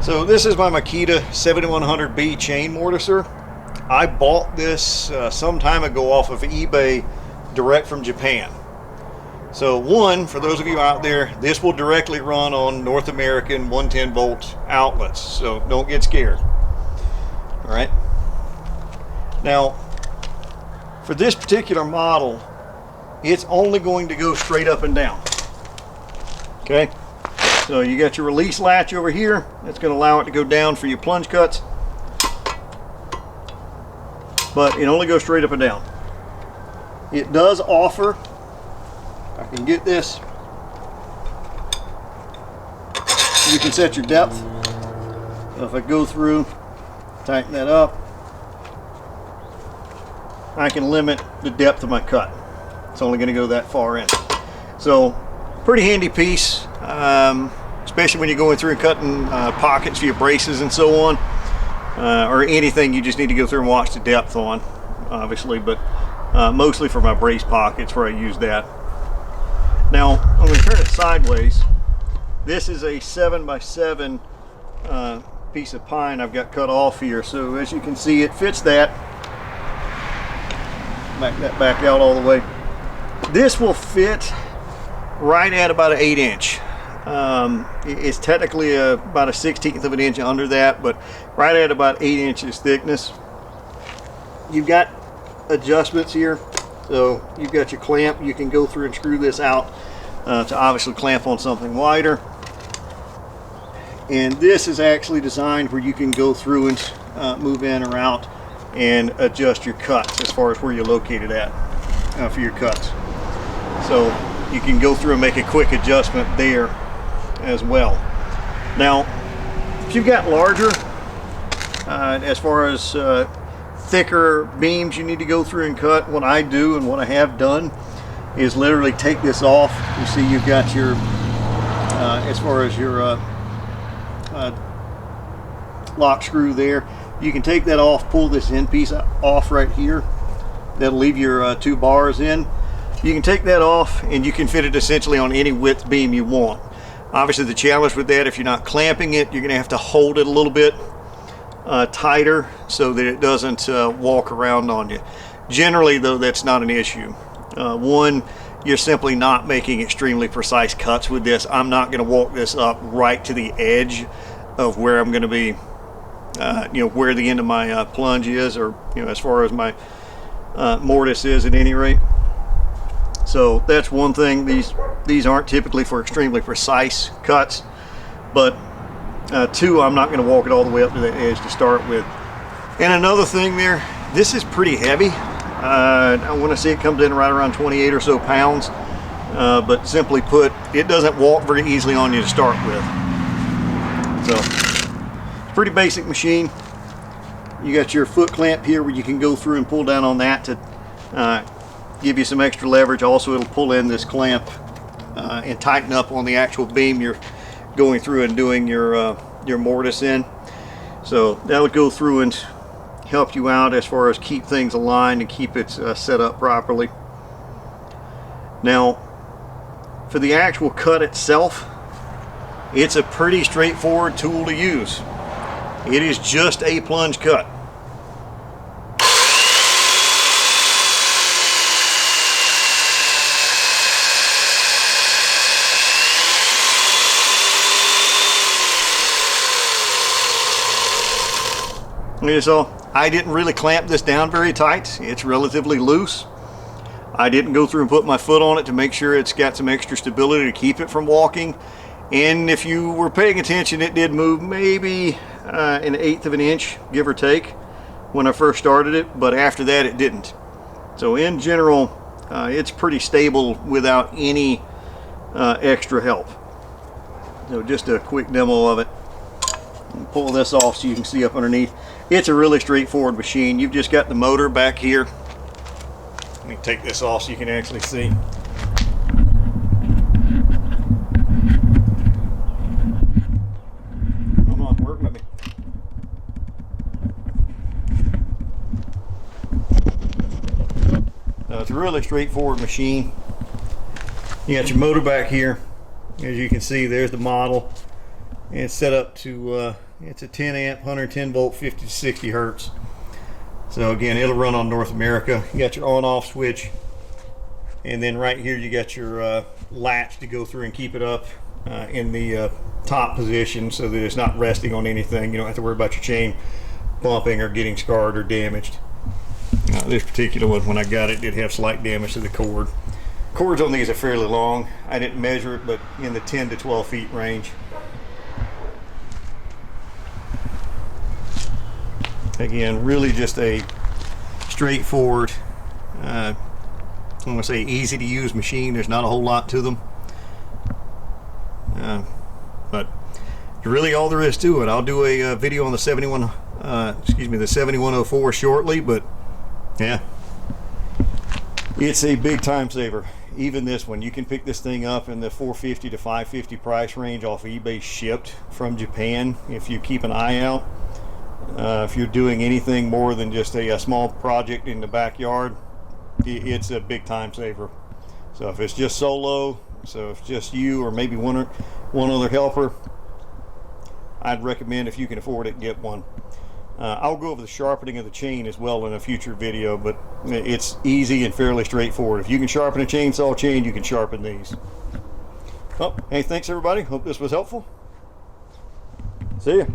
So this is my Makita 7100b chain mortiser. I bought this some time ago off of eBay direct from Japan. So one, for those of you out there, this will directly run on North American 110 volt outlets, so don't get scared. All right. Now, for this particular model, it's only going to go straight up and down. Okay. So you got your release latch over here. That's going to allow it to go down for your plunge cuts. But it only goes straight up and down. It does offer, if I can get this, you can set your depth. So if I go through, tighten that up, I can limit the depth of my cut. It's only going to go that far in. So pretty handy piece. Especially when you're going through and cutting pockets for your braces and so on, or anything you just need to go through and watch the depth on, obviously, but mostly for my brace pockets where I use that. Now I'm going to turn it sideways. This is a 7x7 piece of pine I've got cut off here, so as you can see it fits that. Back that back out all the way. This will fit right at about an 8-inch. It's technically about a 1/16 of an inch under that, but right at about 8 inches thickness. You've got adjustments here, so you've got your clamp. You can go through and screw this out to obviously clamp on something wider. And this is actually designed where you can go through and move in or out and adjust your cuts as far as where you're located at for your cuts. So you can go through and make a quick adjustment there as well. Now, if you've got larger, as far as thicker beams you need to go through and cut, what I do and what I have done is literally take this off. You see you've got your, as far as your lock screw there, you can take that off, pull this end piece off right here. That'll leave your 2 bars in. You can take that off and you can fit it essentially on any width beam you want. Obviously the challenge with that, if you're not clamping it, you're going to have to hold it a little bit tighter so that it doesn't walk around on you. Generally though, that's not an issue. One, you're simply not making extremely precise cuts with this. I'm not going to walk this up right to the edge of where I'm going to be, where the end of my plunge is, or as far as my mortise is at any rate. So that's one thing. These aren't typically for extremely precise cuts, but two, I'm not going to walk it all the way up to that edge to start with. And another thing there, this is pretty heavy. I want to say it comes in right around 28 or so pounds, but simply put, it doesn't walk very easily on you to start with. So it's a pretty basic machine. You got your foot clamp here where you can go through and pull down on that to give you some extra leverage. Also, it'll pull in this clamp and tighten up on the actual beam you're going through and doing your mortise in. So that would go through and help you out as far as keep things aligned and keep it set up properly. Now, for the actual cut itself, it's a pretty straightforward tool to use. It is just a plunge cut. So I didn't really clamp this down very tight. It's relatively loose. I didn't go through and put my foot on it to make sure it's got some extra stability to keep it from walking. And if you were paying attention, it did move maybe an 1/8 of an inch, give or take, when I first started it, but after that it didn't. So in general, it's pretty stable without any extra help. So just a quick demo of it. Pull this off so you can see up underneath. It's a really straightforward machine. You've just got the motor back here. Let me take this off so you can actually see. Come on, work with me. It's a really straightforward machine. You got your motor back here. As you can see, there's the model. And it's set up to it's a 10 amp 110 volt 50 to 60 hertz. So again, it'll run on North America. You got your on off switch, and then right here you got your latch to go through and keep it up in the top position so that it's not resting on anything. You don't have to worry about your chain bumping or getting scarred or damaged. This particular one, when I got it, did have slight damage to the cord. Cords on these are fairly long. I didn't measure it, but in the 10 to 12 feet range. Again, really just a straightforward, I'm going to say easy to use machine. There's not a whole lot to them. But really all there is to it. I'll do a video on the 7104 shortly, but yeah, it's a big time saver. Even this one, you can pick this thing up in the 450 to 550 price range off eBay, shipped from Japan, if you keep an eye out. If you're doing anything more than just a small project in the backyard, it's a big time saver. So if it's just solo, so if it's just you or maybe one other helper, I'd recommend, if you can afford it, get one. I'll go over the sharpening of the chain as well in a future video, but it's easy and fairly straightforward. If you can sharpen a chainsaw chain, you can sharpen these. Well, hey, thanks everybody. Hope this was helpful. See ya.